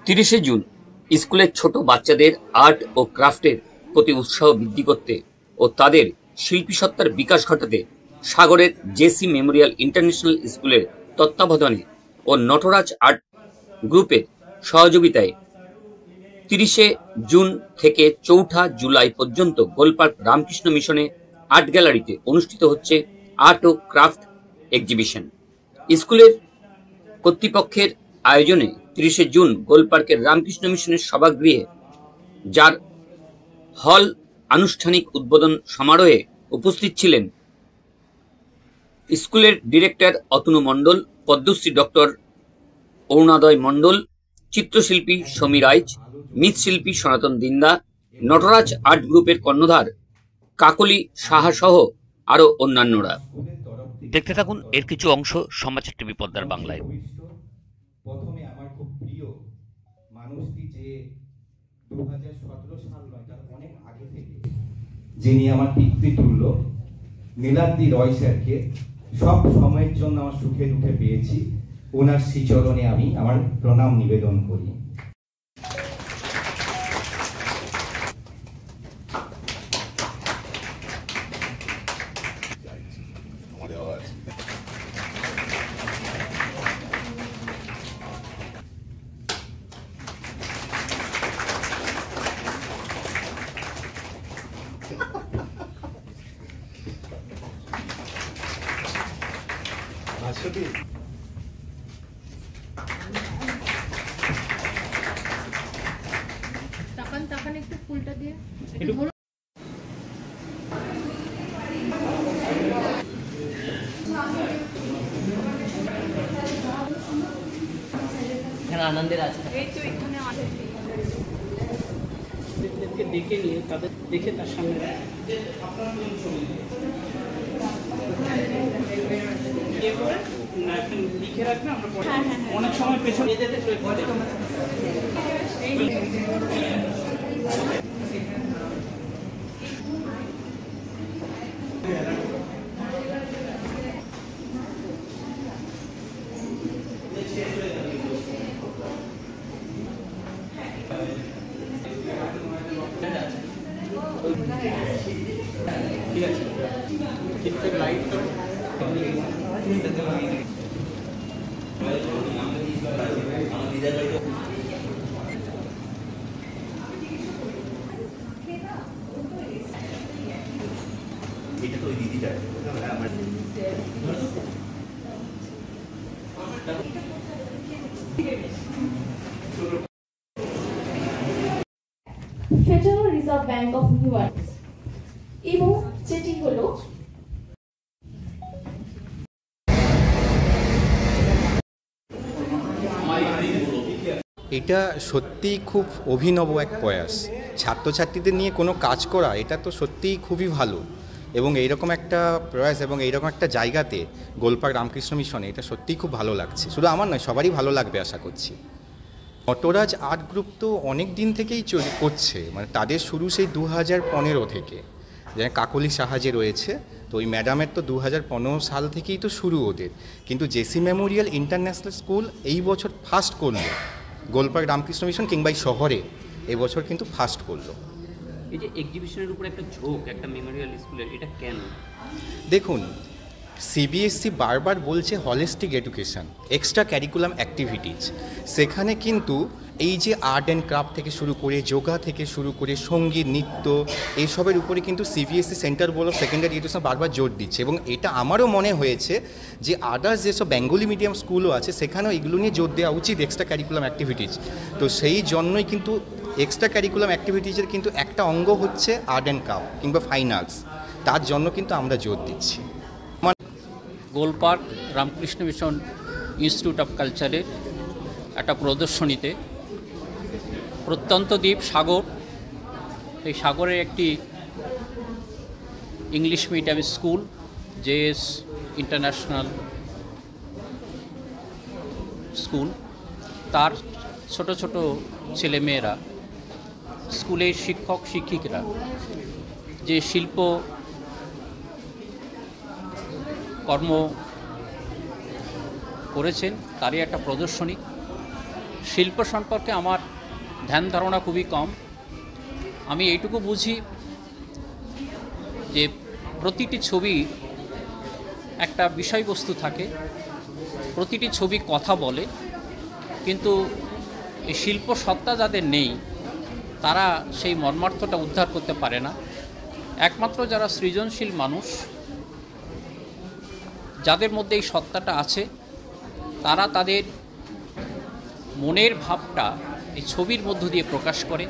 30শে June স্কুলের ছোট বাচ্চাদের আর্ট ও ক্রাফটের প্রতি উৎসাহ বৃদ্ধি করতে ও তাদের শিল্পী সত্তার বিকাশ ঘটাতে সাগরের জেসি মেমোরিয়াল ইন্টারন্যাশনাল স্কুলের তত্ত্বাবধানে ও নটরাজ আর্ট গ্রুপের সহযোগিতায় 30শে জুন থেকে 4ঠা জুলাই পর্যন্ত গোলপার্ক রামকৃষ্ণ মিশনে আর্ট গ্যালারিতে অনুষ্ঠিত হচ্ছে আর্ট ও ক্রাফট এক্সিবিশন। স্কুলের কর্তৃপক্ষের আয়োজনে 30শে জুন গোলপার্কের রামকৃষ্ণ মিশনের সভাগৃহে, যার হল আনুষ্ঠানিক উদ্বোধন সমারোহে উপস্থিত ছিলেন স্কুলের ডিরেক্টর অতনু মণ্ডল, পদ্মশ্রী ডক্টর অরুণোদয় মণ্ডল, চিত্রশিল্পী সমীর রাইচ, মৃৎশিল্পী সনাতন দিন্দা, নটরাজ আর্ট গ্রুপের কর্ণধার কাকলি সাহা সহ আরো অন্যান্যরা। দেখতে থাকুন এর কিছু অংশ সমাচার টিভি পদ্মার বাংলায়। প্রথমে আমার খুব প্রিয় মানুষটি, যে 2017 সাল নয় তার অনেক আগে থেকে যিনি আমার পিতৃতুল্য, নীলাদ্রি রয় স্যারকে সব সময়ের জন্য আমার সুখে দুঃখে পেয়েছি। ওনার শ্রীচরণে আমি আমার প্রণাম নিবেদন করি। তাকান একটু ফুলটা দিয়ে এখানে আনন্দের আছে, এই তো এখানে আছে। ডেকে নিয়ে তাদের দেখে তার সামনে লিখে রাখবে। আমরা অনেক সময় পেছনে ঠিক আছে, ঠিকঠাক লাইট তো এটা তো দিদিটা Federal Reserve Bank of New York, এবং যেটি হলো এটা সত্যিই খুব অভিনব এক প্রয়াস। ছাত্রছাত্রীদের নিয়ে কোনো কাজ করা, এটা তো সত্যিই খুবই ভালো। এবং এইরকম একটা প্রয়াস এবং এইরকম একটা জায়গাতে গোলপার্ক রামকৃষ্ণ মিশনে, এটা সত্যিই খুব ভালো লাগছে। শুধু আমার নয়, সবারই ভালো লাগবে আশা করছি। নটরাজ আর্ট গ্রুপ তো অনেক দিন থেকেই করছে, মানে তাদের শুরু সেই 2015 থেকে, যেমন কাকলি সাহা যে রয়েছে, তো ওই ম্যাডামের তো 2015 সাল থেকেই তো শুরু ওদের। কিন্তু জেসি মেমোরিয়াল ইন্টারন্যাশনাল স্কুল এই বছর ফার্স্ট করলো, গোলপার্ক রামকৃষ্ণ মিশন কিংবা এই শহরে এবছর কিন্তু ফার্স্ট করলো। এই যে এক্সিবিশনের উপর একটা ঝোঁক, একটা মেমোরিয়াল স্কুলের, এটা কেন? দেখুন, সিবিএসসি বারবার বলছে holistic education, extra curriculum activities. সেখানে কিন্তু এই যে আর্ট অ্যান্ড ক্রাফট থেকে শুরু করে, যোগা থেকে শুরু করে, সঙ্গীত, নৃত্য, এইসবের উপরে কিন্তু CBSE centre board of secondary education বারবার জোর দিচ্ছে। এবং এটা আমারও মনে হয়েছে যে আদার্স যেসব বেঙ্গলি মিডিয়াম স্কুলও আছে, সেখানেও এগুলো নিয়ে জোর দেওয়া উচিত, এক্সট্রা ক্যারিকুলাম অ্যাক্টিভিটিজ। তো সেই জন্যই কিন্তু এক্সট্রা ক্যারিকুলাম অ্যাক্টিভিটিজের কিন্তু একটা অঙ্গ হচ্ছে আর্ট অ্যান্ড ক্রাফট কিংবা ফাইন আর্টস, তার জন্য কিন্তু আমরা জোর দিচ্ছি। Golpark Ramakrishna mission institute of কালচারের একটা প্রদর্শনীতে প্রত্যন্ত দ্বীপ সাগর, এই সাগরের একটি English medium school, JS international school, তার ছোট ছোট ছেলেমেয়েরা, স্কুলের শিক্ষক শিক্ষিকারা যে শিল্প কর্ম করেছেন তারই একটা প্রদর্শনী। শিল্প সম্পর্কে আমার ধ্যান ধারণা খুবই কম। আমি এইটুকু বুঝি যে প্রতিটি ছবি একটা বিষয়বস্তু থাকে, প্রতিটি ছবি কথা বলে, কিন্তু এই শিল্প সত্তা যাদের নেই তারা সেই মর্মার্থটা উদ্ধার করতে পারে না। একমাত্র যারা সৃজনশীল মানুষ, যাদের মধ্যে এই সত্তাটা আছে, তারা তাদের মনের ভাবটা এই ছবির মধ্য দিয়ে প্রকাশ করে